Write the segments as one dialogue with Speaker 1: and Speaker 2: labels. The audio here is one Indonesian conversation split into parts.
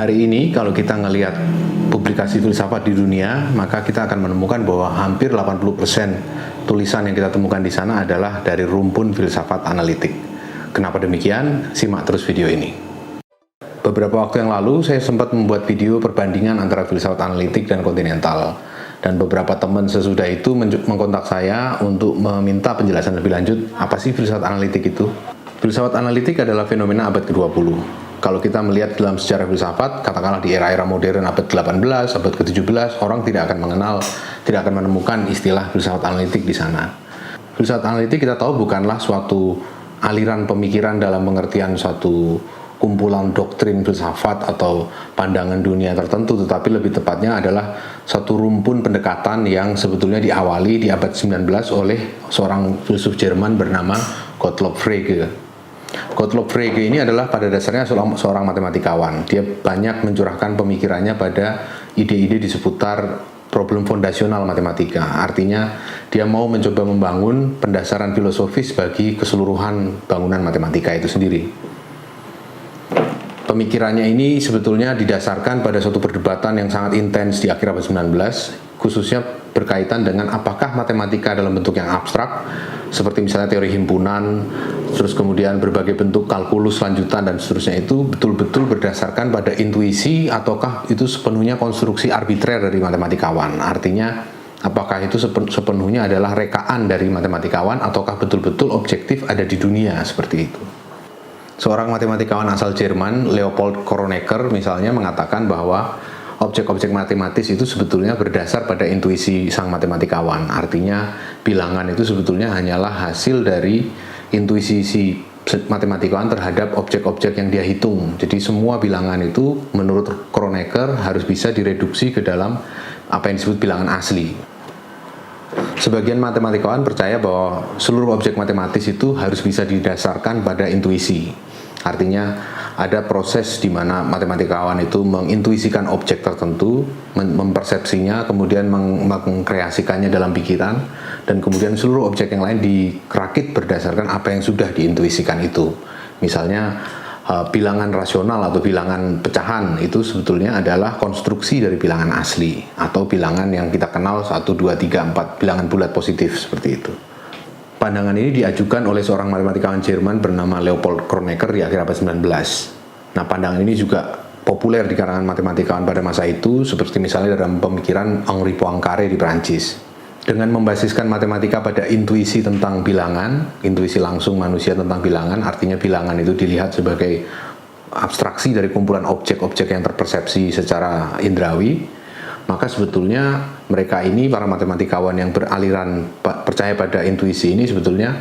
Speaker 1: Hari ini kalau kita ngelihat publikasi filsafat di dunia, maka kita akan menemukan bahwa hampir 80% tulisan yang kita temukan di sana adalah dari rumpun filsafat analitik. Kenapa demikian? Simak terus video ini. Beberapa waktu yang lalu saya sempat membuat video perbandingan antara filsafat analitik dan kontinental. Dan beberapa teman sesudah itu mengkontak saya untuk meminta penjelasan lebih lanjut, apa sih filsafat analitik itu? Filsafat analitik adalah fenomena abad ke-20. Kalau kita melihat dalam sejarah filsafat, katakanlah di era-era modern abad ke-18, abad ke-17, orang tidak akan menemukan istilah filsafat analitik di sana. Filsafat analitik kita tahu bukanlah suatu aliran pemikiran dalam pengertian suatu kumpulan doktrin filsafat atau pandangan dunia tertentu, tetapi lebih tepatnya adalah satu rumpun pendekatan yang sebetulnya diawali di abad 19 oleh seorang filsuf Jerman bernama Gottlob Frege. Gottlob Frege ini adalah pada dasarnya seorang matematikawan. Dia banyak mencurahkan pemikirannya pada ide-ide di seputar problem fondasional matematika. Artinya dia mau mencoba membangun pendasaran filosofis bagi keseluruhan bangunan matematika itu sendiri. Pemikirannya ini sebetulnya didasarkan pada suatu perdebatan yang sangat intens di akhir abad 19, khususnya berkaitan dengan apakah matematika dalam bentuk yang abstrak, seperti misalnya teori himpunan, terus kemudian berbagai bentuk kalkulus lanjutan dan seterusnya, itu betul-betul berdasarkan pada intuisi ataukah itu sepenuhnya konstruksi arbitrer dari matematikawan. Artinya apakah itu sepenuhnya adalah rekaan dari matematikawan ataukah betul-betul objektif ada di dunia seperti itu. Seorang matematikawan asal Jerman, Leopold Kronecker misalnya, mengatakan bahwa objek-objek matematis itu sebetulnya berdasar pada intuisi sang matematikawan. Artinya bilangan itu sebetulnya hanyalah hasil dari intuisi si matematikawan terhadap objek-objek yang dia hitung. Jadi semua bilangan itu menurut Kronecker harus bisa direduksi ke dalam apa yang disebut bilangan asli. Sebagian matematikawan percaya bahwa seluruh objek matematis itu harus bisa didasarkan pada intuisi. Artinya ada proses di mana matematikawan itu mengintuisikan objek tertentu, mempersepsinya, kemudian mengkreasikannya dalam pikiran, dan kemudian seluruh objek yang lain dirakit berdasarkan apa yang sudah diintuisikan itu. Misalnya bilangan rasional atau bilangan pecahan itu sebetulnya adalah konstruksi dari bilangan asli atau bilangan yang kita kenal 1, 2, 3, 4, bilangan bulat positif seperti itu. Pandangan ini diajukan oleh seorang matematikawan Jerman bernama Leopold Kronecker di akhir abad 19. Nah, pandangan ini juga populer di kalangan matematikawan pada masa itu, seperti misalnya dalam pemikiran Henri Poincaré di Prancis. Dengan membasiskan matematika pada intuisi tentang bilangan, intuisi langsung manusia tentang bilangan, artinya bilangan itu dilihat sebagai abstraksi dari kumpulan objek-objek yang terpersepsi secara indrawi, maka sebetulnya mereka ini, para matematikawan yang beraliran percaya pada intuisi ini, sebetulnya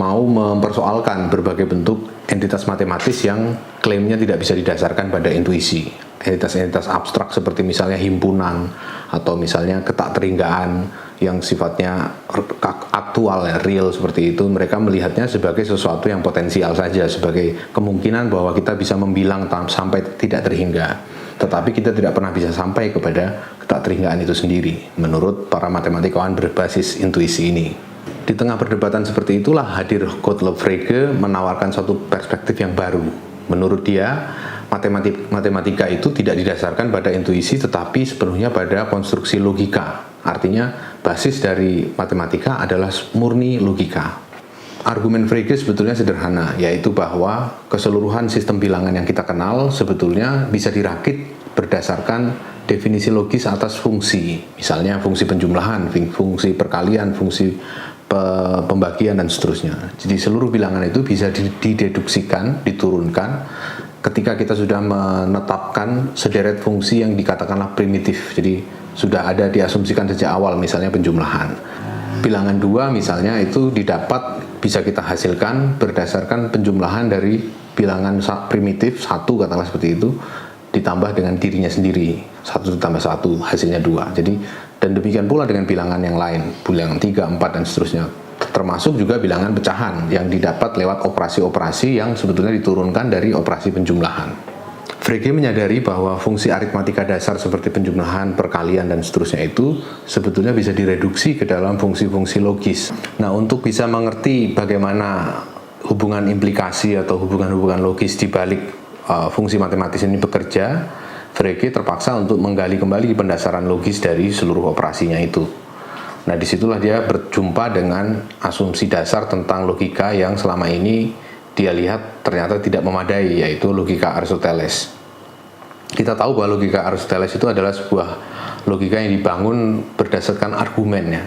Speaker 1: mau mempersoalkan berbagai bentuk entitas matematis yang klaimnya tidak bisa didasarkan pada intuisi. Entitas-entitas abstrak seperti misalnya himpunan atau misalnya ketakteringgaan yang sifatnya aktual, real seperti itu, mereka melihatnya sebagai sesuatu yang potensial saja, sebagai kemungkinan bahwa kita bisa membilang sampai tidak terhingga. Tetapi kita tidak pernah bisa sampai kepada ketakteringgaan itu sendiri, menurut para matematikawan berbasis intuisi ini. Di tengah perdebatan seperti itulah hadir Gottlob Frege menawarkan suatu perspektif yang baru. Menurut dia, matematika itu tidak didasarkan pada intuisi tetapi sepenuhnya pada konstruksi logika. Artinya basis dari matematika adalah murni logika. Argumen Frege sebetulnya sederhana, yaitu bahwa keseluruhan sistem bilangan yang kita kenal sebetulnya bisa dirakit berdasarkan definisi logis atas fungsi. Misalnya fungsi penjumlahan, fungsi perkalian, fungsi pembagian dan seterusnya. Jadi seluruh bilangan itu bisa dideduksikan, diturunkan ketika kita sudah menetapkan sederet fungsi yang dikatakanlah primitif. Jadi sudah ada diasumsikan sejak awal, misalnya penjumlahan. Bilangan 2 misalnya itu didapat, bisa kita hasilkan berdasarkan penjumlahan dari bilangan primitif 1, katakanlah seperti itu, ditambah dengan dirinya sendiri, 1 ditambah 1 hasilnya 2. Jadi, dan demikian pula dengan bilangan yang lain, bilangan 3, 4 dan seterusnya, termasuk juga bilangan pecahan yang didapat lewat operasi-operasi yang sebetulnya diturunkan dari operasi penjumlahan. Frege menyadari bahwa fungsi aritmatika dasar seperti penjumlahan, perkalian dan seterusnya itu sebetulnya bisa direduksi ke dalam fungsi-fungsi logis. Nah, untuk bisa mengerti bagaimana hubungan implikasi atau hubungan-hubungan logis di balik fungsi matematis ini bekerja, Frege terpaksa untuk menggali kembali pendasaran logis dari seluruh operasinya itu. Nah, disitulah dia berjumpa dengan asumsi dasar tentang logika yang selama ini dia lihat ternyata tidak memadai, yaitu logika Aristoteles. Kita tahu bahwa logika Aristoteles itu adalah sebuah logika yang dibangun berdasarkan argumen ya.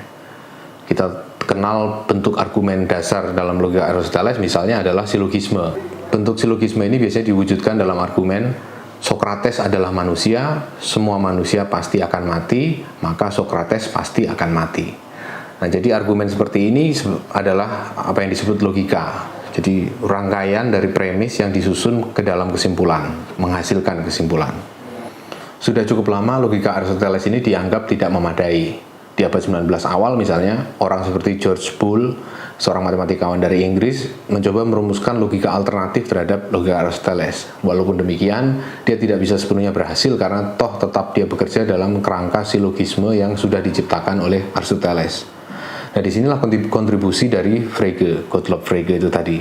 Speaker 1: Kita kenal bentuk argumen dasar dalam logika Aristoteles misalnya adalah silogisme. Bentuk silogisme ini biasanya diwujudkan dalam argumen Sokrates adalah manusia, semua manusia pasti akan mati, maka Sokrates pasti akan mati. Nah, jadi argumen seperti ini adalah apa yang disebut logika. Jadi rangkaian dari premis yang disusun ke dalam kesimpulan, menghasilkan kesimpulan. Sudah cukup lama logika Aristoteles ini dianggap tidak memadai. Di abad 19 awal misalnya, orang seperti George Boole, seorang matematikawan dari Inggris, mencoba merumuskan logika alternatif terhadap logika Aristoteles. Walaupun demikian, dia tidak bisa sepenuhnya berhasil karena toh tetap dia bekerja dalam kerangka silogisme yang sudah diciptakan oleh Aristoteles. Nah, disinilah kontribusi dari Frege, Gottlob Frege itu tadi.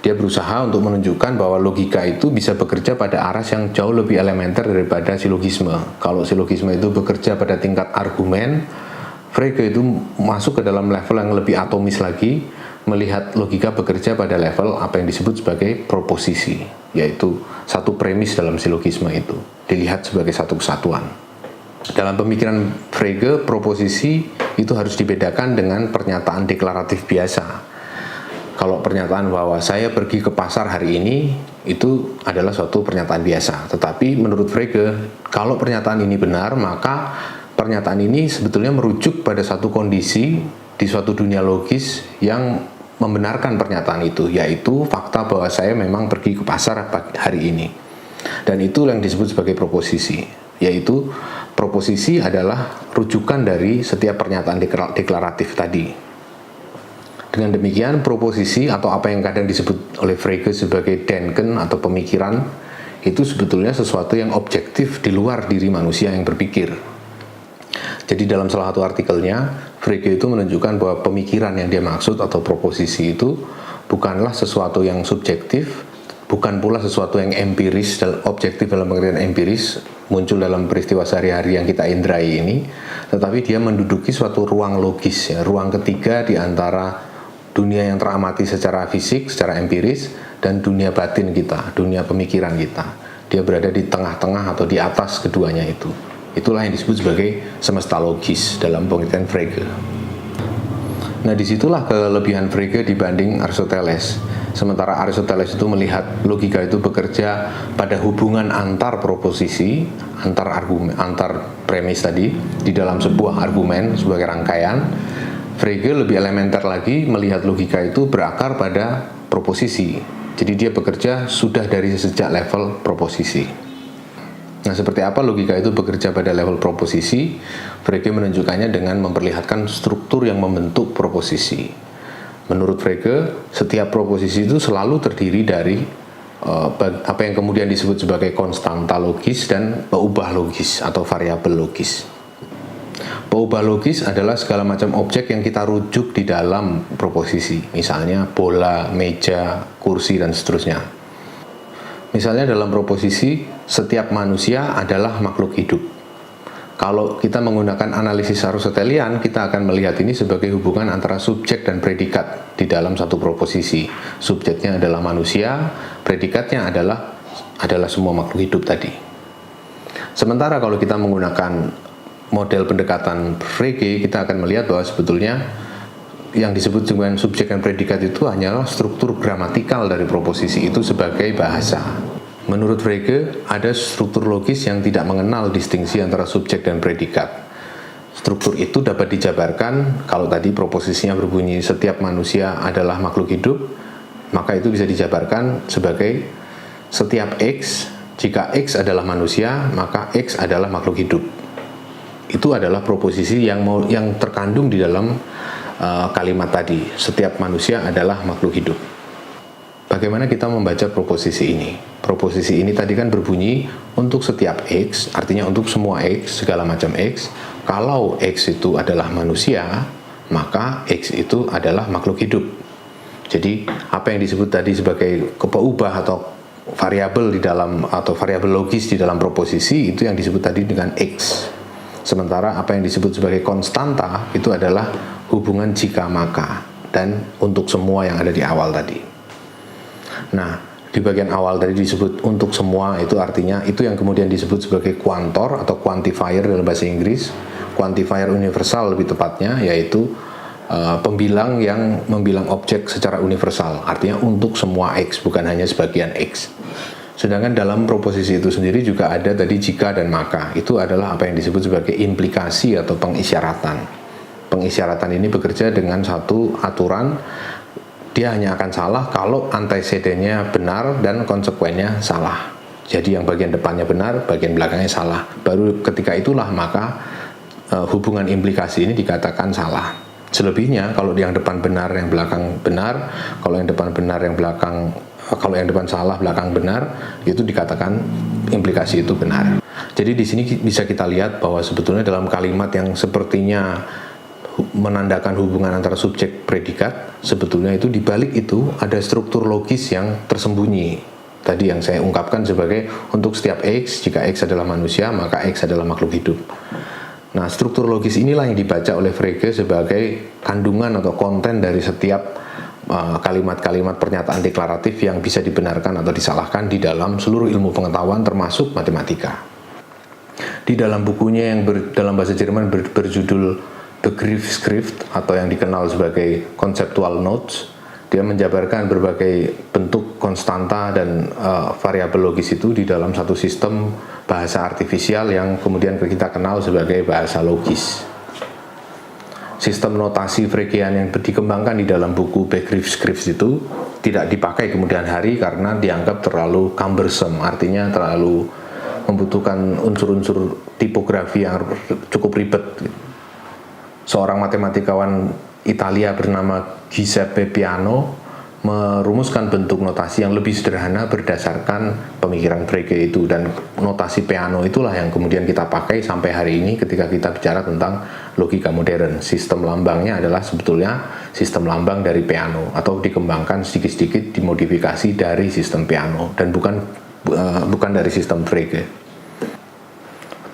Speaker 1: Dia berusaha untuk menunjukkan bahwa logika itu bisa bekerja pada aras yang jauh lebih elementer daripada silogisme. Kalau silogisme itu bekerja pada tingkat argumen, Frege itu masuk ke dalam level yang lebih atomis lagi, melihat logika bekerja pada level apa yang disebut sebagai proposisi, yaitu satu premis dalam silogisme itu, dilihat sebagai satu kesatuan. Dalam pemikiran Frege, proposisi itu harus dibedakan dengan pernyataan deklaratif biasa. Kalau pernyataan bahwa saya pergi ke pasar hari ini, itu adalah suatu pernyataan biasa. Tetapi menurut Frege, kalau pernyataan ini benar, maka pernyataan ini sebetulnya merujuk pada satu kondisi di suatu dunia logis yang membenarkan pernyataan itu, yaitu fakta bahwa saya memang pergi ke pasar hari ini. Dan itu yang disebut sebagai proposisi, yaitu proposisi adalah rujukan dari setiap pernyataan deklaratif tadi. Dengan demikian, proposisi atau apa yang kadang disebut oleh Frege sebagai Denken atau pemikiran, itu sebetulnya sesuatu yang objektif di luar diri manusia yang berpikir. Jadi dalam salah satu artikelnya, Frege itu menunjukkan bahwa pemikiran yang dia maksud atau proposisi itu bukanlah sesuatu yang subjektif, bukan pula sesuatu yang empiris, objektif dalam pengertian empiris, muncul dalam peristiwa sehari-hari yang kita indrai ini, tetapi dia menduduki suatu ruang logis, ya, ruang ketiga di antara dunia yang teramati secara fisik, secara empiris, dan dunia batin kita, dunia pemikiran kita. Dia berada di tengah-tengah atau di atas keduanya itu. Itulah yang disebut sebagai semesta logis dalam pengertian Frege. Nah, disitulah kelebihan Frege dibanding Aristoteles. Sementara Aristoteles itu melihat logika itu bekerja pada hubungan antar proposisi, antar argumen, antar premis tadi di dalam sebuah argumen sebagai rangkaian. Frege lebih elementer lagi melihat logika itu berakar pada proposisi. Jadi dia bekerja sudah dari sejak level proposisi. Nah, seperti apa logika itu bekerja pada level proposisi? Frege menunjukkannya dengan memperlihatkan struktur yang membentuk proposisi. Menurut Frege, setiap proposisi itu selalu terdiri dari apa yang kemudian disebut sebagai konstanta logis dan peubah logis atau variabel logis. Peubah logis adalah segala macam objek yang kita rujuk di dalam proposisi, misalnya bola, meja, kursi, dan seterusnya. Misalnya dalam proposisi, setiap manusia adalah makhluk hidup. Kalau kita menggunakan analisis Aristotelian, kita akan melihat ini sebagai hubungan antara subjek dan predikat di dalam satu proposisi. Subjeknya adalah manusia, predikatnya adalah semua makhluk hidup tadi. Sementara kalau kita menggunakan model pendekatan Frege, kita akan melihat bahwa sebetulnya yang disebut dengan subjek dan predikat itu hanyalah struktur gramatikal dari proposisi itu sebagai bahasa. Menurut Frege, ada struktur logis yang tidak mengenal distingsi antara subjek dan predikat. Struktur itu dapat dijabarkan kalau tadi proposisinya berbunyi setiap manusia adalah makhluk hidup, maka itu bisa dijabarkan sebagai setiap X, jika X adalah manusia, maka X adalah makhluk hidup. Itu adalah proposisi yang terkandung di dalam kalimat tadi, setiap manusia adalah makhluk hidup. Bagaimana kita membaca proposisi ini? Proposisi ini tadi kan berbunyi untuk setiap X, artinya untuk semua X, segala macam X. Kalau X itu adalah manusia, maka X itu adalah makhluk hidup. Jadi apa yang disebut tadi sebagai peubah atau variabel di dalam atau variabel logis di dalam proposisi itu yang disebut tadi dengan X. Sementara apa yang disebut sebagai konstanta itu adalah hubungan jika maka dan untuk semua yang ada di awal tadi. Nah, di bagian awal tadi disebut untuk semua, itu artinya itu yang kemudian disebut sebagai kuantor atau quantifier dalam bahasa Inggris. Quantifier universal lebih tepatnya, yaitu pembilang yang membilang objek secara universal, artinya untuk semua X, bukan hanya sebagian X. Sedangkan dalam proposisi itu sendiri juga ada tadi jika dan maka, itu adalah apa yang disebut sebagai implikasi atau pengisyaratan. Pengisyaratan ini bekerja dengan satu aturan, dia hanya akan salah kalau antecedennya benar dan konsekuennya salah. Jadi yang bagian depannya benar, bagian belakangnya salah. Baru ketika itulah maka hubungan implikasi ini dikatakan salah. Selebihnya kalau yang depan benar, yang belakang benar, kalau yang depan benar, yang belakang, kalau yang depan salah, belakang benar, itu dikatakan implikasi itu benar. Jadi di sini bisa kita lihat bahwa sebetulnya dalam kalimat yang sepertinya menandakan hubungan antara subjek predikat, sebetulnya itu di balik itu ada struktur logis yang tersembunyi. Tadi yang saya ungkapkan sebagai untuk setiap X, jika X adalah manusia, maka X adalah makhluk hidup. Nah, struktur logis inilah yang dibaca oleh Frege sebagai kandungan atau konten dari setiap kalimat-kalimat pernyataan deklaratif yang bisa dibenarkan atau disalahkan di dalam seluruh ilmu pengetahuan termasuk matematika. Di dalam bukunya yang dalam bahasa Jerman berjudul Begriffsschrift atau yang dikenal sebagai Conceptual Notes, dia menjabarkan berbagai bentuk konstanta dan variabel logis itu di dalam satu sistem bahasa artifisial yang kemudian kita kenal sebagai bahasa logis. Sistem notasi Fregean yang dikembangkan di dalam buku Begriffsschrift itu tidak dipakai kemudian hari karena dianggap terlalu cumbersome, artinya terlalu membutuhkan unsur-unsur tipografi yang cukup ribet. Seorang matematikawan Italia bernama Giuseppe Peano merumuskan bentuk notasi yang lebih sederhana berdasarkan pemikiran Frege itu, dan notasi Peano itulah yang kemudian kita pakai sampai hari ini ketika kita bicara tentang logika modern. Sistem lambangnya adalah sebetulnya sistem lambang dari Peano atau dikembangkan sedikit-sedikit dimodifikasi dari sistem Peano dan bukan dari sistem Frege.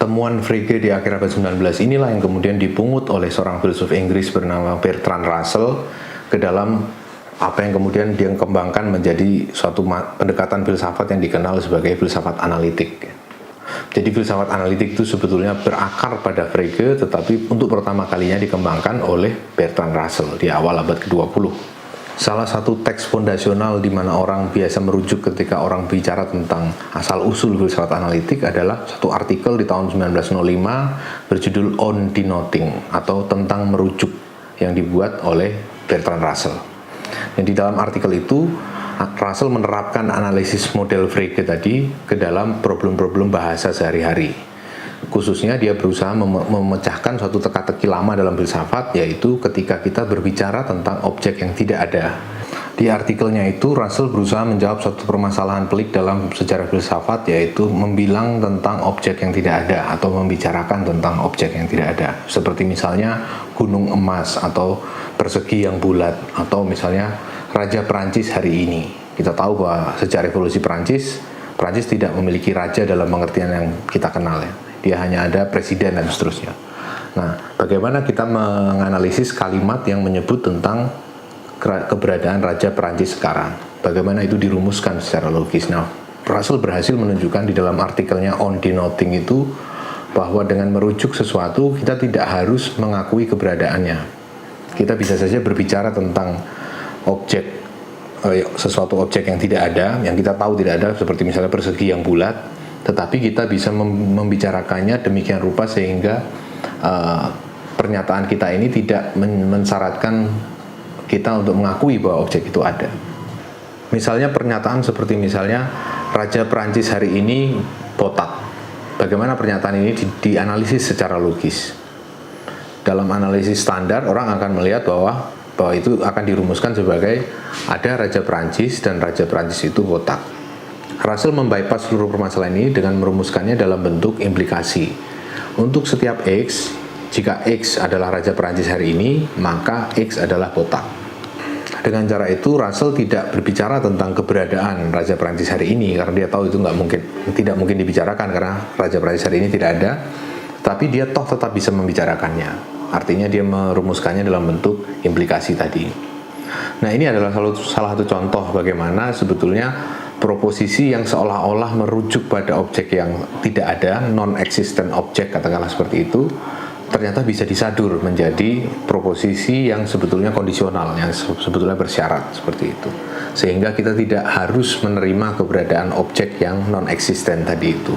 Speaker 1: Temuan Frege di akhir abad 19 inilah yang kemudian dipungut oleh seorang filsuf Inggris bernama Bertrand Russell ke dalam apa yang kemudian dia kembangkan menjadi suatu pendekatan filsafat yang dikenal sebagai filsafat analitik. Jadi filsafat analitik itu sebetulnya berakar pada Frege, tetapi untuk pertama kalinya dikembangkan oleh Bertrand Russell di awal abad ke-20. Salah satu teks fondasional di mana orang biasa merujuk ketika orang bicara tentang asal-usul filsafat analitik adalah satu artikel di tahun 1905 berjudul On Denoting atau tentang merujuk yang dibuat oleh Bertrand Russell. Dan di dalam artikel itu Russell menerapkan analisis model Frege tadi ke dalam problem-problem bahasa sehari-hari. Khususnya dia berusaha memecahkan suatu teka-teki lama dalam filsafat, yaitu ketika kita berbicara tentang objek yang tidak ada. Di artikelnya itu Russell berusaha menjawab suatu permasalahan pelik dalam sejarah filsafat, yaitu membilang tentang objek yang tidak ada atau membicarakan tentang objek yang tidak ada. Seperti misalnya gunung emas atau persegi yang bulat, atau misalnya Raja Perancis hari ini. Kita tahu bahwa sejak revolusi Perancis tidak memiliki raja dalam pengertian yang kita kenal ya. Dia hanya ada presiden dan seterusnya. Nah, bagaimana kita menganalisis kalimat yang menyebut tentang keberadaan Raja Perancis sekarang? Bagaimana itu dirumuskan secara logis? Nah, Russell berhasil menunjukkan di dalam artikelnya On Denoting itu bahwa dengan merujuk sesuatu kita tidak harus mengakui keberadaannya. Kita bisa saja berbicara tentang sesuatu objek yang tidak ada, yang kita tahu tidak ada, seperti misalnya persegi yang bulat, tetapi kita bisa membicarakannya demikian rupa sehingga pernyataan kita ini tidak mensyaratkan kita untuk mengakui bahwa objek itu ada. Misalnya pernyataan seperti misalnya Raja Perancis hari ini botak. Bagaimana pernyataan ini dianalisis secara logis? Dalam analisis standar orang akan melihat bahwa itu akan dirumuskan sebagai ada Raja Perancis dan Raja Perancis itu botak. Russell membypass seluruh permasalahan ini dengan merumuskannya dalam bentuk implikasi. Untuk setiap X, jika X adalah Raja Perancis hari ini, maka X adalah botak. Dengan cara itu Russell tidak berbicara tentang keberadaan Raja Prancis hari ini karena dia tahu itu tidak mungkin dibicarakan karena Raja Prancis hari ini tidak ada, tapi dia toh tetap bisa membicarakannya. Artinya dia merumuskannya dalam bentuk implikasi tadi. Nah, ini adalah salah satu contoh bagaimana sebetulnya proposisi yang seolah-olah merujuk pada objek yang tidak ada, non-existent object katakanlah seperti itu, ternyata bisa disadur menjadi proposisi yang sebetulnya kondisional, yang sebetulnya bersyarat seperti itu. Sehingga kita tidak harus menerima keberadaan objek yang non-existent tadi itu.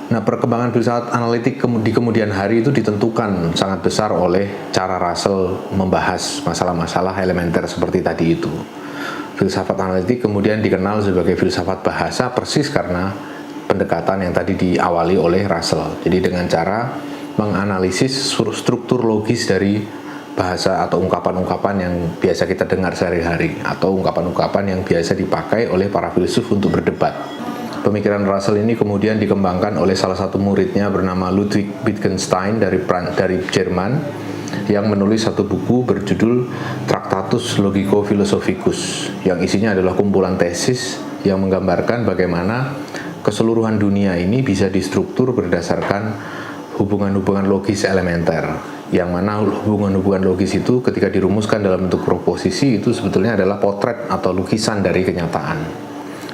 Speaker 1: Nah, perkembangan filsafat analitik di kemudian hari itu ditentukan sangat besar oleh cara Russell membahas masalah-masalah elementer seperti tadi itu. Filsafat analitik kemudian dikenal sebagai filsafat bahasa persis karena pendekatan yang tadi diawali oleh Russell. Jadi dengan cara menganalisis struktur logis dari bahasa atau ungkapan-ungkapan yang biasa kita dengar sehari-hari atau ungkapan-ungkapan yang biasa dipakai oleh para filsuf untuk berdebat. Pemikiran Russell ini kemudian dikembangkan oleh salah satu muridnya bernama Ludwig Wittgenstein dari Jerman yang menulis satu buku berjudul Tractatus Logico-Philosophicus yang isinya adalah kumpulan tesis yang menggambarkan bagaimana keseluruhan dunia ini bisa distruktur berdasarkan hubungan-hubungan logis elementer, yang mana hubungan-hubungan logis itu ketika dirumuskan dalam bentuk proposisi itu sebetulnya adalah potret atau lukisan dari kenyataan.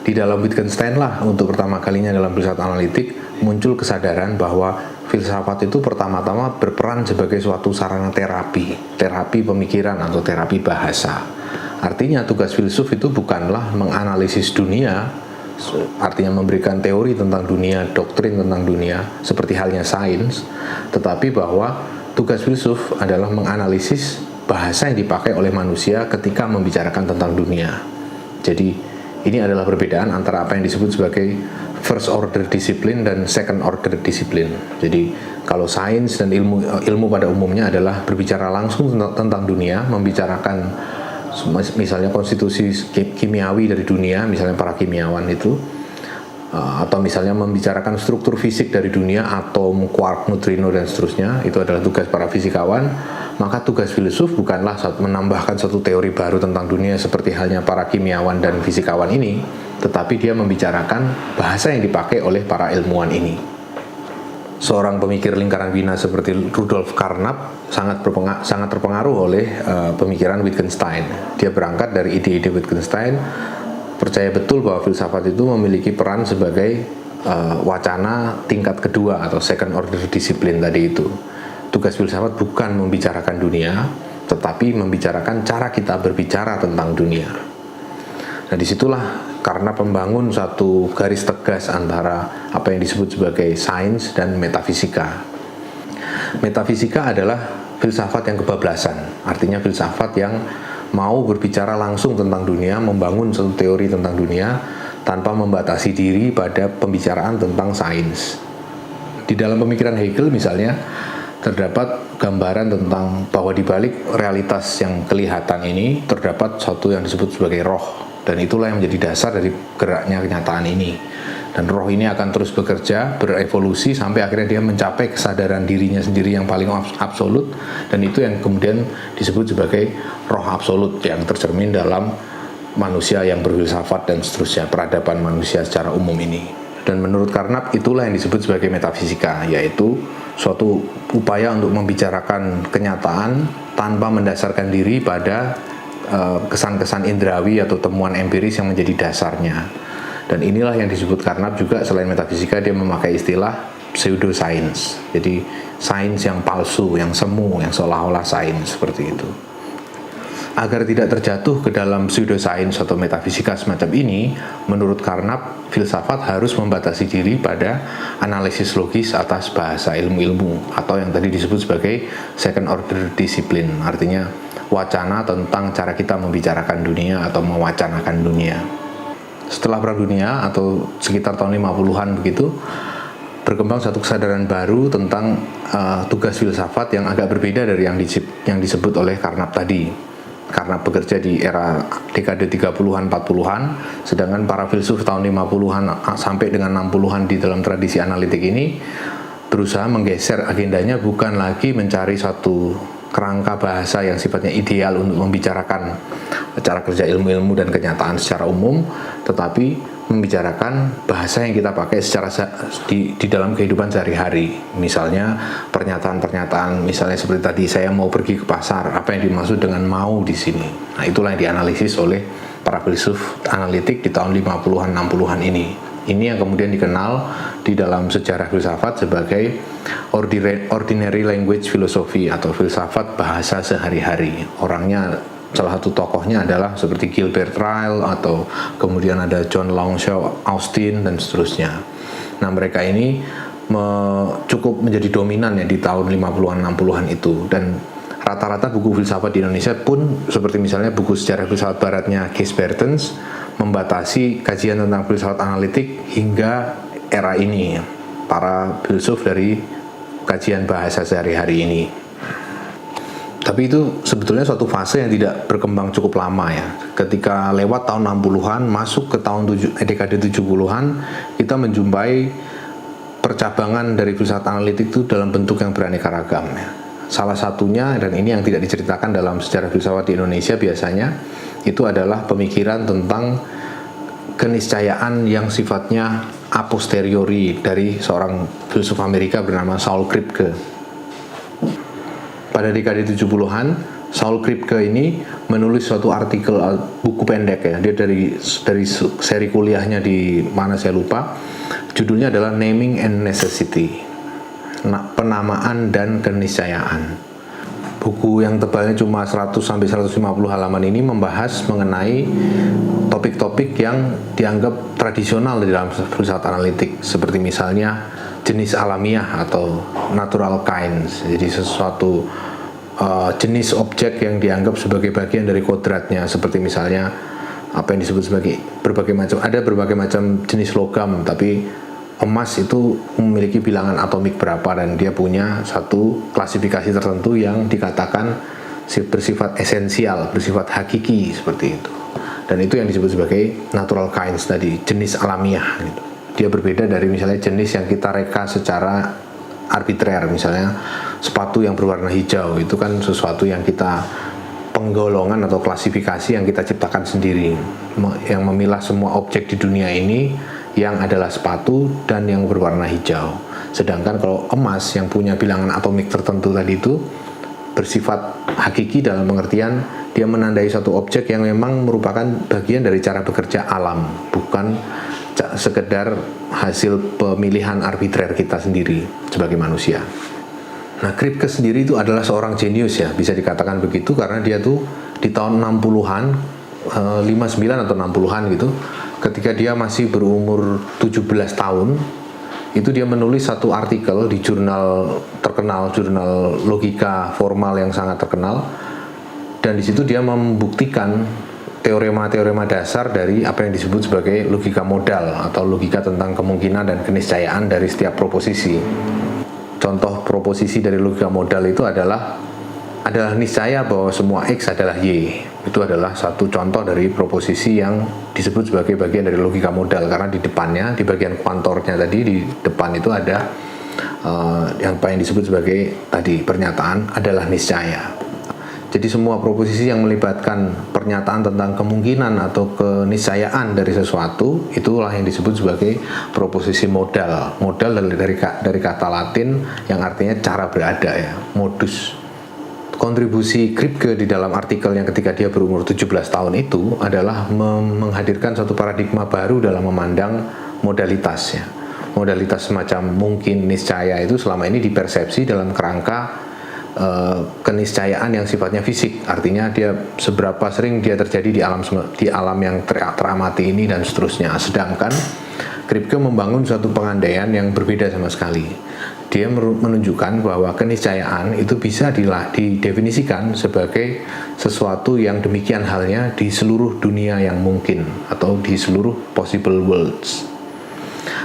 Speaker 1: Di dalam Wittgenstein lah untuk pertama kalinya dalam filsafat analitik muncul kesadaran bahwa filsafat itu pertama-tama berperan sebagai suatu sarana terapi pemikiran atau terapi bahasa. Artinya tugas filsuf itu bukanlah menganalisis dunia, artinya memberikan teori tentang dunia, doktrin tentang dunia, seperti halnya sains, tetapi bahwa tugas filsuf adalah menganalisis bahasa yang dipakai oleh manusia ketika membicarakan tentang dunia. Jadi, ini adalah perbedaan antara apa yang disebut sebagai first order disiplin dan second order disiplin. Jadi, kalau sains dan ilmu pada umumnya adalah berbicara langsung tentang dunia, membicarakan misalnya konstitusi kimiawi dari dunia, misalnya para kimiawan itu, atau misalnya membicarakan struktur fisik dari dunia, atom, quark, neutrino dan seterusnya, itu adalah tugas para fisikawan. Maka tugas filsuf bukanlah menambahkan satu teori baru tentang dunia seperti halnya para kimiawan dan fisikawan ini, tetapi dia membicarakan bahasa yang dipakai oleh para ilmuwan ini. Seorang pemikir lingkaran bina seperti Rudolf Carnap sangat terpengaruh oleh pemikiran Wittgenstein. Dia berangkat dari ide-ide Wittgenstein, percaya betul bahwa filsafat itu memiliki peran sebagai wacana tingkat kedua atau second order disiplin tadi itu. Tugas filsafat bukan membicarakan dunia, tetapi membicarakan cara kita berbicara tentang dunia. Nah, disitulah karena membangun satu garis tegas antara apa yang disebut sebagai sains dan metafisika. Metafisika adalah filsafat yang kebablasan, artinya filsafat yang mau berbicara langsung tentang dunia, membangun satu teori tentang dunia tanpa membatasi diri pada pembicaraan tentang sains. Di dalam pemikiran Hegel misalnya, terdapat gambaran tentang bahwa di balik realitas yang kelihatan ini terdapat sesuatu yang disebut sebagai roh, dan itulah yang menjadi dasar dari geraknya kenyataan ini. Dan roh ini akan terus bekerja, berevolusi sampai akhirnya dia mencapai kesadaran dirinya sendiri yang paling absolut, dan itu yang kemudian disebut sebagai roh absolut yang tercermin dalam manusia yang berfilsafat dan seterusnya, peradaban manusia secara umum ini. Dan menurut Carnap itulah yang disebut sebagai metafisika, yaitu suatu upaya untuk membicarakan kenyataan tanpa mendasarkan diri pada kesan-kesan indrawi atau temuan empiris yang menjadi dasarnya. Dan inilah yang disebut Carnap juga, selain metafisika dia memakai istilah pseudoscience. Jadi sains yang palsu, yang semu, yang seolah-olah sains seperti itu. Agar tidak terjatuh ke dalam pseudoscience atau metafisika semacam ini, menurut Carnap, filsafat harus membatasi diri pada analisis logis atas bahasa ilmu-ilmu atau yang tadi disebut sebagai second order disiplin, artinya wacana tentang cara kita membicarakan dunia atau mewacanakan dunia. Setelah Perang Dunia atau sekitar tahun 50-an begitu, berkembang satu kesadaran baru tentang tugas filsafat yang agak berbeda dari yang disebut oleh Carnap tadi. Karena bekerja di era dekade 30-an, 40-an, sedangkan para filsuf tahun 50-an sampai dengan 60-an di dalam tradisi analitik ini berusaha menggeser agendanya bukan lagi mencari satu kerangka bahasa yang sifatnya ideal untuk membicarakan cara kerja ilmu-ilmu dan kenyataan secara umum, tetapi membicarakan bahasa yang kita pakai secara di dalam kehidupan sehari-hari. Misalnya pernyataan-pernyataan, misalnya seperti tadi, saya mau pergi ke pasar, apa yang dimaksud dengan mau di sini. Nah, itulah yang dianalisis oleh para filsuf analitik di tahun 50-an 60-an ini. Ini yang kemudian dikenal di dalam sejarah filsafat sebagai ordinary language philosophy atau filsafat bahasa sehari-hari. Orangnya, salah satu tokohnya adalah seperti Gilbert Ryle atau kemudian ada John Longshore Austin dan seterusnya. Nah, mereka ini cukup menjadi dominan ya di tahun 50-an 60-an itu, dan rata-rata buku filsafat di Indonesia pun seperti misalnya buku sejarah filsafat baratnya Kees Bertens membatasi kajian tentang filsafat analitik hingga era ini, para filsuf dari kajian bahasa sehari-hari ini. Tapi itu sebetulnya suatu fase yang tidak berkembang cukup lama ya. Ketika lewat tahun 60-an masuk ke tahun dekade 70-an, kita menjumpai percabangan dari filsafat analitik itu dalam bentuk yang beraneka ragam ya. Salah satunya, dan ini yang tidak diceritakan dalam sejarah filsafat di Indonesia biasanya, itu adalah pemikiran tentang keniscayaan yang sifatnya a posteriori dari seorang filsuf Amerika bernama Saul Kripke. Pada dekade 70-an, Saul Kripke ini menulis suatu artikel, buku pendek ya. Dia dari seri kuliahnya di mana saya lupa. Judulnya adalah Naming and Necessity. Penamaan dan keniscayaan. Buku yang tebalnya cuma 100-150 halaman ini membahas mengenai topik-topik yang dianggap tradisional di dalam filsafat analitik, seperti misalnya jenis alamiah atau natural kinds, jadi sesuatu jenis objek yang dianggap sebagai bagian dari kodratnya, seperti misalnya apa yang disebut sebagai berbagai macam jenis logam, tapi emas itu memiliki bilangan atomik berapa dan dia punya satu klasifikasi tertentu yang dikatakan bersifat esensial, bersifat hakiki seperti itu. Dan itu yang disebut sebagai natural kinds tadi, jenis alamiah gitu. Dia berbeda dari misalnya jenis yang kita reka secara arbitrer, misalnya sepatu yang berwarna hijau, itu kan sesuatu yang kita penggolongan atau klasifikasi yang kita ciptakan sendiri, yang memilah semua objek di dunia ini yang adalah sepatu dan yang berwarna hijau. Sedangkan kalau emas yang punya bilangan atomik tertentu tadi itu bersifat hakiki dalam pengertian dia menandai suatu objek yang memang merupakan bagian dari cara bekerja alam, bukan sekedar hasil pemilihan arbitrer kita sendiri sebagai manusia. Nah, Kripke sendiri itu adalah seorang jenius ya, bisa dikatakan begitu, karena dia tuh di tahun 60-an, 59 atau 60-an gitu, ketika dia masih berumur 17 tahun, itu dia menulis satu artikel di jurnal terkenal, jurnal logika formal yang sangat terkenal, dan di situ dia membuktikan teorema-teorema dasar dari apa yang disebut sebagai logika modal atau logika tentang kemungkinan dan keniscayaan dari setiap proposisi. Contoh proposisi dari logika modal itu adalah niscaya bahwa semua X adalah Y. Itu adalah satu contoh dari proposisi yang disebut sebagai bagian dari logika modal, karena di depannya, di bagian kuantornya tadi, di depan itu ada yang disebut sebagai tadi pernyataan adalah niscaya. Jadi semua proposisi yang melibatkan pernyataan tentang kemungkinan atau keniscayaan dari sesuatu, itulah yang disebut sebagai proposisi modal. Modal dari kata Latin yang artinya cara berada ya, modus. Kontribusi Kripke di dalam artikel yang ketika dia berumur 17 tahun itu adalah menghadirkan satu paradigma baru dalam memandang modalitasnya. Modalitas semacam mungkin, niscaya itu selama ini dipersepsi dalam kerangka keniscayaan yang sifatnya fisik, artinya dia seberapa sering dia terjadi di alam yang teramati ini dan seterusnya. Sedangkan Kripke membangun suatu pengandaian yang berbeda sama sekali. Dia menunjukkan bahwa keniscayaan itu bisa didefinisikan sebagai sesuatu yang demikian halnya di seluruh dunia yang mungkin atau di seluruh possible worlds.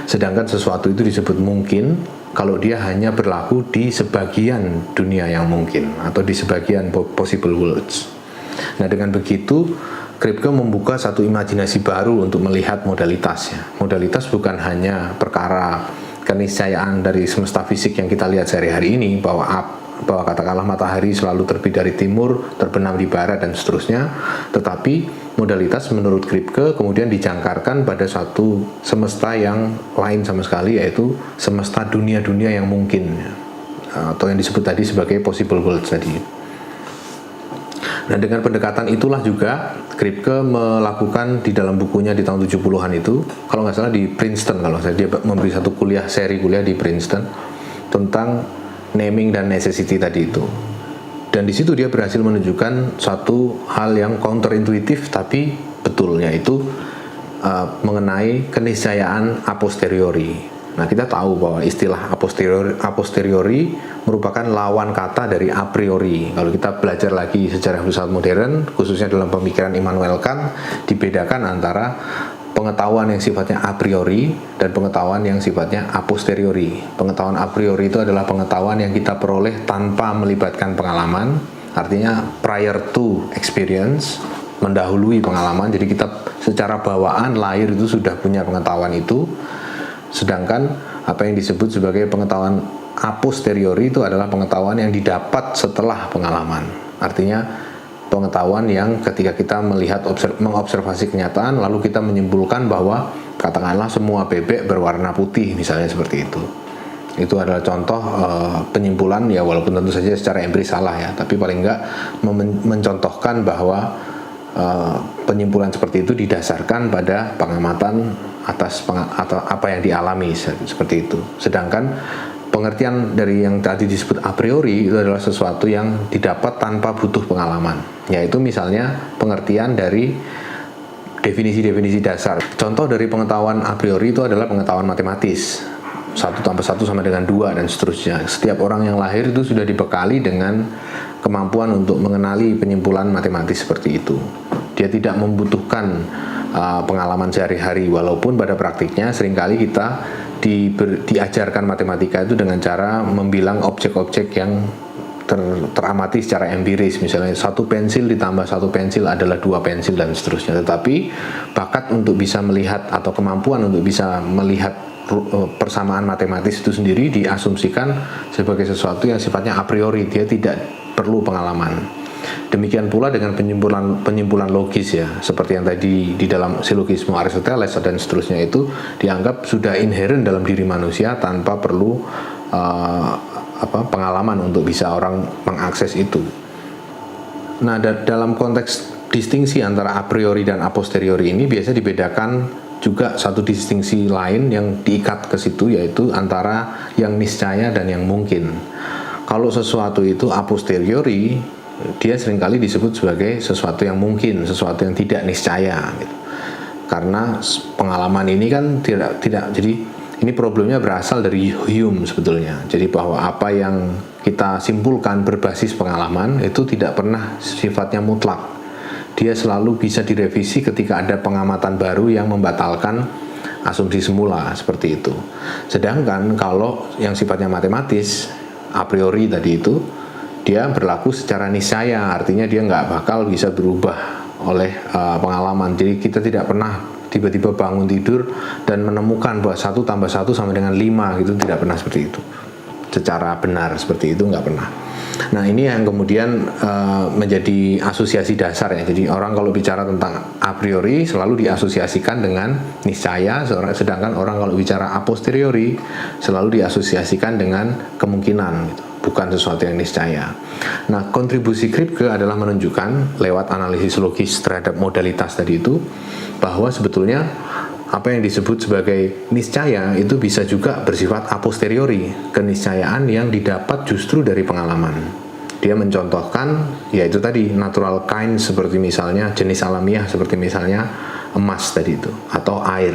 Speaker 1: Sedangkan sesuatu itu disebut mungkin kalau dia hanya berlaku di sebagian dunia yang mungkin atau di sebagian possible worlds. Nah, dengan begitu Kripke membuka satu imajinasi baru untuk melihat modalitasnya. Modalitas bukan hanya perkara keniscayaan dari semesta fisik yang kita lihat sehari-hari ini, bahwa bahwa katakanlah matahari selalu terbit dari timur, terbenam di barat dan seterusnya, tetapi modalitas menurut Kripke kemudian dijangkarkan pada satu semesta yang lain sama sekali, yaitu semesta dunia-dunia yang mungkin, atau yang disebut tadi sebagai possible worlds tadi. Nah, dengan pendekatan itulah juga Kripke melakukan di dalam bukunya di tahun 70-an itu, kalau nggak salah di Princeton, kalau saya, dia memberi satu seri kuliah di Princeton tentang naming dan necessity tadi itu. Dan di situ dia berhasil menunjukkan suatu hal yang counterintuitif tapi betul, yaitu mengenai keniscayaan a posteriori. Nah, kita tahu bahwa istilah a posteriori merupakan lawan kata dari a priori. Kalau kita belajar lagi sejarah filsafat modern, khususnya dalam pemikiran Immanuel Kant, dibedakan antara pengetahuan yang sifatnya a priori dan pengetahuan yang sifatnya a posteriori. Pengetahuan a priori itu adalah pengetahuan yang kita peroleh tanpa melibatkan pengalaman, artinya prior to experience, mendahului pengalaman. Jadi kita secara bawaan lahir itu sudah punya pengetahuan itu. Sedangkan apa yang disebut sebagai pengetahuan a posteriori itu adalah pengetahuan yang didapat setelah pengalaman. Artinya pengetahuan yang ketika kita melihat mengobservasi kenyataan lalu kita menyimpulkan bahwa katakanlah semua bebek berwarna putih, misalnya seperti itu. Itu adalah contoh penyimpulan, ya walaupun tentu saja secara empiris salah ya, tapi paling enggak mencontohkan bahwa penyimpulan seperti itu didasarkan pada pengamatan atau apa yang dialami seperti itu. Sedangkan pengertian dari yang tadi disebut a priori itu adalah sesuatu yang didapat tanpa butuh pengalaman, yaitu misalnya pengertian dari definisi-definisi dasar. Contoh dari pengetahuan a priori itu adalah pengetahuan matematis, 1 tambah 1 sama dengan 2 dan seterusnya. Setiap orang yang lahir itu sudah dibekali dengan kemampuan untuk mengenali penyimpulan matematis seperti itu. Dia tidak membutuhkan pengalaman sehari-hari, walaupun pada praktiknya seringkali kita diajarkan matematika itu dengan cara membilang objek-objek yang teramati secara empiris. Misalnya 1 pensil ditambah 1 pensil adalah 2 pensil dan seterusnya. Tetapi bakat untuk bisa melihat atau kemampuan untuk bisa melihat persamaan matematis itu sendiri diasumsikan sebagai sesuatu yang sifatnya a priori, dia tidak perlu pengalaman. Demikian pula dengan penyimpulan logis ya, seperti yang tadi di dalam silogisme Aristoteles dan seterusnya, itu dianggap sudah inherent dalam diri manusia tanpa perlu pengalaman untuk bisa orang mengakses itu. Nah, dalam konteks distingsi antara a priori dan a posteriori ini biasa dibedakan juga satu distingsi lain yang diikat ke situ, yaitu antara yang niscaya dan yang mungkin. Kalau sesuatu itu a posteriori, dia seringkali disebut sebagai sesuatu yang mungkin, sesuatu yang tidak niscaya gitu. Karena pengalaman ini kan tidak jadi ini problemnya berasal dari Hume sebetulnya. Jadi bahwa apa yang kita simpulkan berbasis pengalaman itu tidak pernah sifatnya mutlak. Dia selalu bisa direvisi ketika ada pengamatan baru yang membatalkan asumsi semula, seperti itu. Sedangkan kalau yang sifatnya matematis, a priori tadi itu, dia berlaku secara niscaya, artinya dia nggak bakal bisa berubah oleh pengalaman. Jadi kita tidak pernah tiba-tiba bangun tidur dan menemukan bahwa 1 tambah 1 sama dengan 5 gitu, tidak pernah seperti itu. Secara benar seperti itu nggak pernah. Nah, ini yang kemudian menjadi asosiasi dasar ya. Jadi orang kalau bicara tentang a priori selalu diasosiasikan dengan niscaya, sedangkan orang kalau bicara a posteriori selalu diasosiasikan dengan kemungkinan gitu, bukan sesuatu yang niscaya. Nah, kontribusi Kripke adalah menunjukkan lewat analisis logis terhadap modalitas tadi itu bahwa sebetulnya apa yang disebut sebagai niscaya itu bisa juga bersifat a posteriori, keniscayaan yang didapat justru dari pengalaman. Dia mencontohkan yaitu tadi natural kind, seperti misalnya jenis alamiah seperti misalnya emas tadi itu, atau air.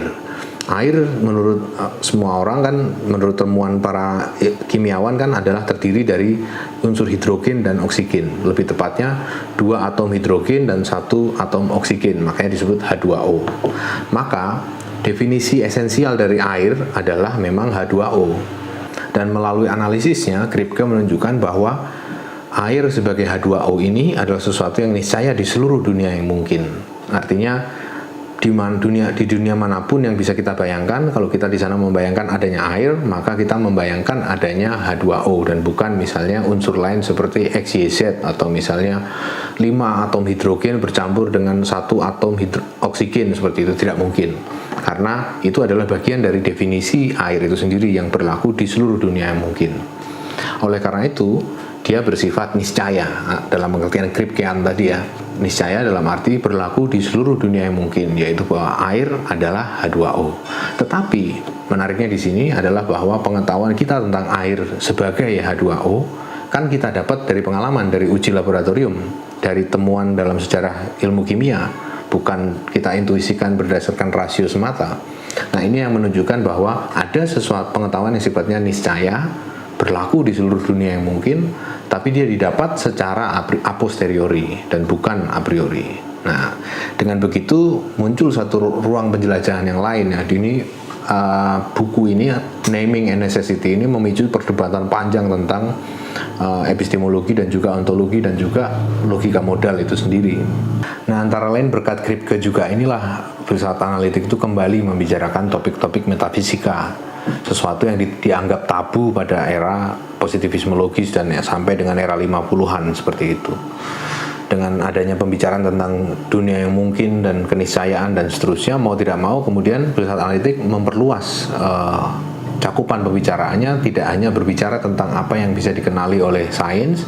Speaker 1: Air menurut semua orang kan, menurut temuan para kimiawan kan adalah terdiri dari unsur hidrogen dan oksigen. Lebih tepatnya 2 atom hidrogen dan 1 atom oksigen, makanya disebut H2O. Maka definisi esensial dari air adalah memang H2O. Dan melalui analisisnya, Kripke menunjukkan bahwa air sebagai H2O ini adalah sesuatu yang niscaya di seluruh dunia yang mungkin. Artinya di dunia manapun yang bisa kita bayangkan, kalau kita di sana membayangkan adanya air, maka kita membayangkan adanya H2O dan bukan misalnya unsur lain seperti XYZ atau misalnya 5 atom hidrogen bercampur dengan 1 atom oksigen, seperti itu tidak mungkin. Karena itu adalah bagian dari definisi air itu sendiri yang berlaku di seluruh dunia yang mungkin. Oleh karena itu, dia bersifat niscaya dalam pengertian Kripkean tadi ya. Niscaya dalam arti berlaku di seluruh dunia yang mungkin, yaitu bahwa air adalah H2O. Tetapi menariknya di sini adalah bahwa pengetahuan kita tentang air sebagai H2O kan kita dapat dari pengalaman, dari uji laboratorium, dari temuan dalam sejarah ilmu kimia, bukan kita intuisikan berdasarkan rasio semata. Nah, ini yang menunjukkan bahwa ada sesuatu pengetahuan yang sifatnya niscaya, berlaku di seluruh dunia yang mungkin, tapi dia didapat secara a posteriori dan bukan a priori. Nah, dengan begitu muncul satu ruang penjelajahan yang lain ya. Ini buku ini, Naming and Necessity, ini memicu perdebatan panjang tentang epistemologi dan juga ontologi dan juga logika modal itu sendiri. Nah, antara lain berkat Kripke juga inilah filsafat analitik itu kembali membicarakan topik-topik metafisika, sesuatu yang dianggap tabu pada era positivisme logis dan ya, sampai dengan era 50-an seperti itu. Dengan adanya pembicaraan tentang dunia yang mungkin dan keniscayaan dan seterusnya, mau tidak mau kemudian filsafat analitik memperluas cakupan pembicaraannya, tidak hanya berbicara tentang apa yang bisa dikenali oleh sains,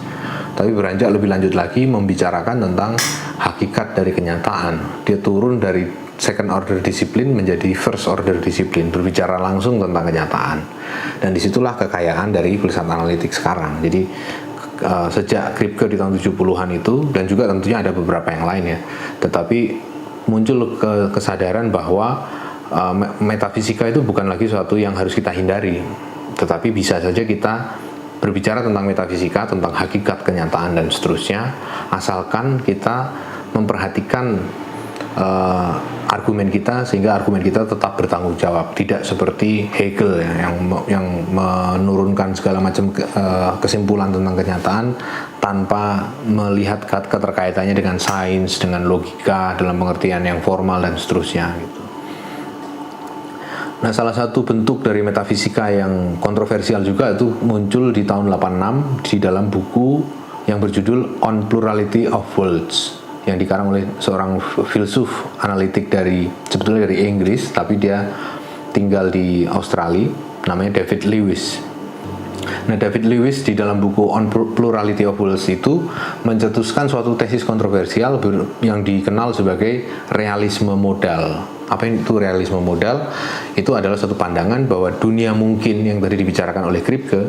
Speaker 1: tapi beranjak lebih lanjut lagi membicarakan tentang hakikat dari kenyataan. Dia turun dari second order disiplin menjadi first order disiplin, berbicara langsung tentang kenyataan. Dan disitulah kekayaan dari filsafat analitik sekarang. Jadi sejak Kripke di tahun 70-an itu, dan juga tentunya ada beberapa yang lain ya, tetapi muncul kesadaran bahwa metafisika itu bukan lagi sesuatu yang harus kita hindari, tetapi bisa saja kita berbicara tentang metafisika, tentang hakikat kenyataan dan seterusnya, asalkan kita memperhatikan argumen kita, sehingga argumen kita tetap bertanggung jawab, tidak seperti Hegel ya, yang menurunkan segala macam kesimpulan tentang kenyataan tanpa melihat keterkaitannya dengan sains, dengan logika dalam pengertian yang formal dan seterusnya gitu. Nah, salah satu bentuk dari metafisika yang kontroversial juga itu muncul di tahun 86 di dalam buku yang berjudul On Plurality of Worlds, yang dikarang oleh seorang filsuf analitik sebetulnya dari Inggris, tapi dia tinggal di Australia, namanya David Lewis. Nah, David Lewis di dalam buku On Plurality of Worlds itu mencetuskan suatu tesis kontroversial yang dikenal sebagai realisme modal. Apa itu realisme modal? Itu adalah suatu pandangan bahwa dunia mungkin yang tadi dibicarakan oleh Kripke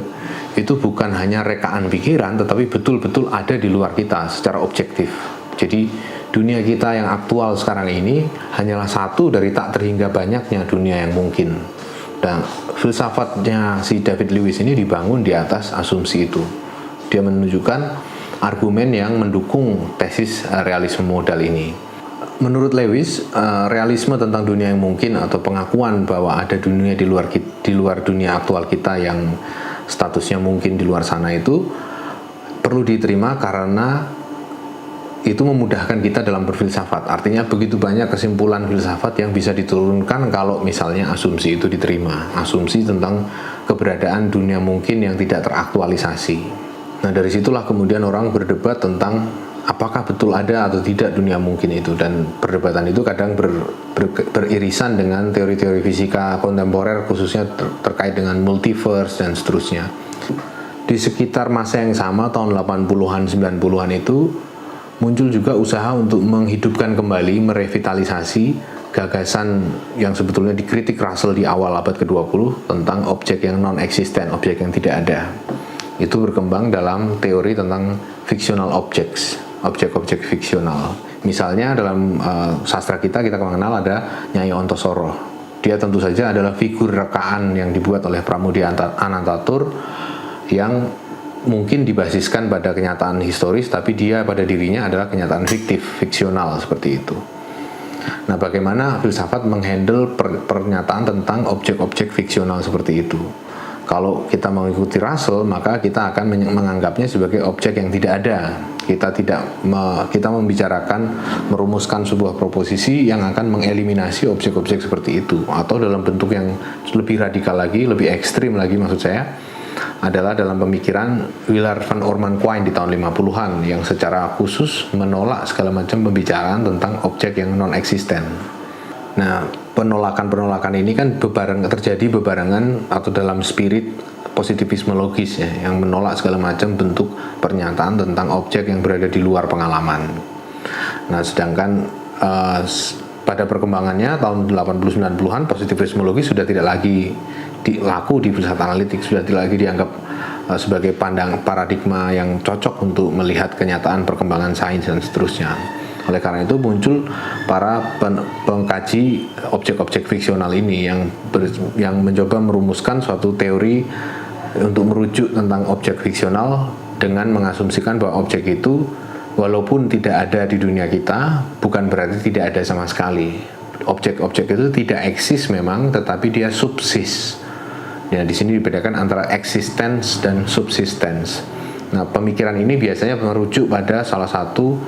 Speaker 1: itu bukan hanya rekaan pikiran, tetapi betul-betul ada di luar kita secara objektif. Jadi dunia kita yang aktual sekarang ini hanyalah satu dari tak terhingga banyaknya dunia yang mungkin. Dan filsafatnya si David Lewis ini dibangun di atas asumsi itu. Dia menunjukkan argumen yang mendukung tesis realisme modal ini. Menurut Lewis, realisme tentang dunia yang mungkin atau pengakuan bahwa ada dunia di luar dunia aktual kita yang statusnya mungkin di luar sana itu perlu diterima karena itu memudahkan kita dalam berfilsafat. Artinya begitu banyak kesimpulan filsafat yang bisa diturunkan kalau misalnya asumsi itu diterima. Asumsi tentang keberadaan dunia mungkin yang tidak teraktualisasi. Nah, dari situlah kemudian orang berdebat tentang apakah betul ada atau tidak dunia mungkin itu. Dan perdebatan itu kadang beririsan dengan teori-teori fisika kontemporer, khususnya terkait dengan multiverse dan seterusnya. Di sekitar masa yang sama, tahun 80-an, 90-an itu muncul juga usaha untuk menghidupkan kembali, merevitalisasi gagasan yang sebetulnya dikritik Russell di awal abad ke-20 tentang objek yang non-eksisten, objek yang tidak ada. Itu berkembang dalam teori tentang fictional objects, objek-objek fiksional. Misalnya dalam sastra kita mengenal ada Nyai Ontosoro. Dia tentu saja adalah figur rekaan yang dibuat oleh Pramudia Anantatur yang mungkin dibasiskan pada kenyataan historis, tapi dia pada dirinya adalah kenyataan fiksional seperti itu. Nah, bagaimana filsafat menghandle pernyataan tentang objek-objek fiksional seperti itu? Kalau kita mengikuti Russell, maka kita akan menganggapnya sebagai objek yang tidak ada. Kita membicarakan, merumuskan sebuah proposisi yang akan mengeliminasi objek-objek seperti itu, atau dalam bentuk yang lebih radikal lagi, lebih ekstrim lagi maksud saya, adalah dalam pemikiran Willard van Orman Quine di tahun 50-an yang secara khusus menolak segala macam pembicaraan tentang objek yang non-eksisten. Nah, penolakan ini kan terjadi bebarengan atau dalam spirit positivisme logis ya, yang menolak segala macam bentuk pernyataan tentang objek yang berada di luar pengalaman. Nah, sedangkan pada perkembangannya tahun 80-90-an positivisme logis sudah tidak lagi laku di filsafat analitik, sudah tidak lagi dianggap sebagai paradigma yang cocok untuk melihat kenyataan perkembangan sains dan seterusnya. Oleh karena itu muncul para pengkaji objek-objek fiksional ini yang mencoba merumuskan suatu teori untuk merujuk tentang objek fiksional dengan mengasumsikan bahwa objek itu walaupun tidak ada di dunia kita bukan berarti tidak ada sama sekali. Objek-objek itu tidak eksis memang, tetapi dia subsis. Ya, di sini dibedakan antara existence dan subsistence. Nah, pemikiran ini biasanya merujuk pada salah satu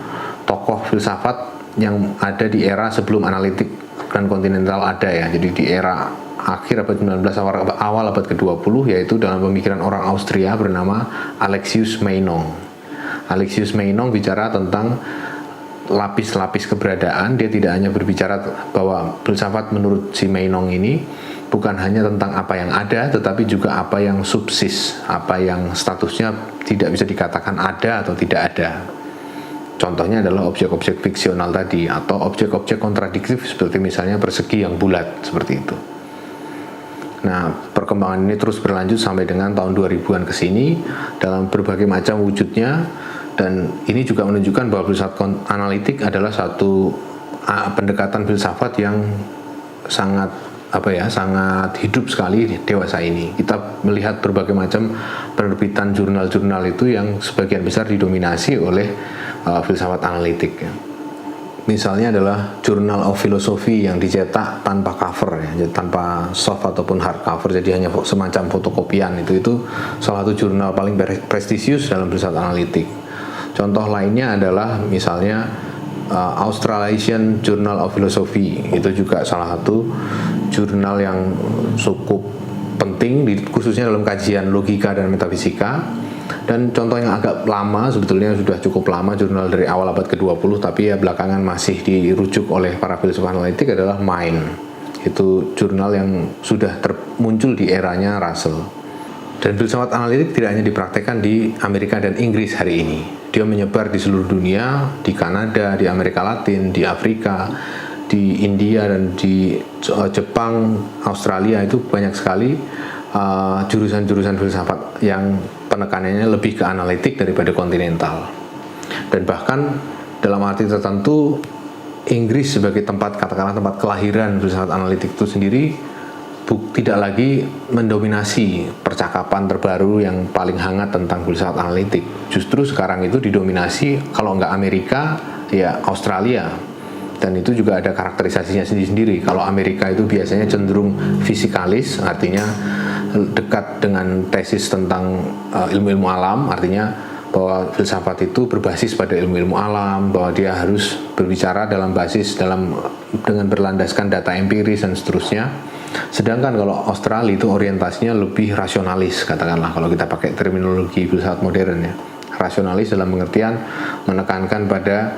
Speaker 1: tokoh filsafat yang ada di era sebelum analitik dan kontinental ada ya. Jadi di era akhir abad 19 awal abad ke-20, yaitu dalam pemikiran orang Austria bernama Alexius Meinong. Alexius Meinong bicara tentang lapis-lapis keberadaan. Dia tidak hanya berbicara bahwa filsafat menurut si Meinong ini bukan hanya tentang apa yang ada, tetapi juga apa yang subsis, apa yang statusnya tidak bisa dikatakan ada atau tidak ada. Contohnya adalah objek-objek fiksional tadi, atau objek-objek kontradiktif seperti misalnya persegi yang bulat, seperti itu. Nah, perkembangan ini terus berlanjut sampai dengan tahun 2000-an ke sini dalam berbagai macam wujudnya, dan ini juga menunjukkan bahwa filsafat analitik adalah satu pendekatan filsafat yang sangat sangat hidup sekali dewasa ini. Kita melihat berbagai macam penerbitan jurnal-jurnal itu yang sebagian besar didominasi oleh filsafat analitik. Misalnya adalah Journal of Philosophy yang dicetak tanpa cover ya, tanpa soft ataupun hard cover, jadi hanya semacam fotokopian. Itu salah satu jurnal paling prestisius dalam filsafat analitik. Contoh lainnya adalah misalnya Australasian Journal of Philosophy, itu juga salah satu jurnal yang cukup penting khususnya dalam kajian logika dan metafisika. Dan contoh yang agak lama, sebetulnya sudah cukup lama, jurnal dari awal abad ke-20 tapi ya belakangan masih dirujuk oleh para filsuf analitik, adalah Mind. Itu jurnal yang sudah muncul di eranya Russell. Dan filsafat analitik tidak hanya dipraktekkan di Amerika dan Inggris hari ini. Dia menyebar di seluruh dunia, di Kanada, di Amerika Latin, di Afrika, di India, dan di Jepang, Australia. Itu banyak sekali jurusan-jurusan filsafat yang penekanannya lebih ke analitik daripada kontinental. Dan bahkan dalam arti tertentu Inggris sebagai katakanlah tempat kelahiran filsafat analitik itu sendiri tidak lagi mendominasi percakapan terbaru yang paling hangat tentang filsafat analitik. Justru sekarang itu didominasi, kalau nggak Amerika ya Australia. Dan itu juga ada karakterisasinya sendiri-sendiri. Kalau Amerika itu biasanya cenderung fisikalis, artinya dekat dengan tesis tentang ilmu-ilmu alam, artinya bahwa filsafat itu berbasis pada ilmu-ilmu alam, bahwa dia harus berbicara dengan berlandaskan data empiris dan seterusnya. Sedangkan kalau Australia itu orientasinya lebih rasionalis, katakanlah kalau kita pakai terminologi filsafat modern ya. Rasionalis dalam pengertian menekankan pada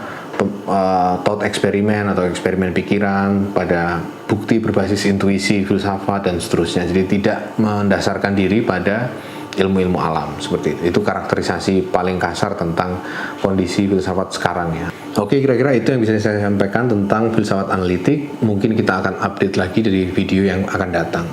Speaker 1: thought eksperimen atau eksperimen pikiran, pada bukti berbasis intuisi filsafat dan seterusnya. Jadi tidak mendasarkan diri pada ilmu-ilmu alam, seperti itu. Itu karakterisasi paling kasar tentang kondisi filsafat sekarang ya. Oke, kira-kira itu yang bisa saya sampaikan tentang filsafat analitik. Mungkin kita akan update lagi dari video yang akan datang.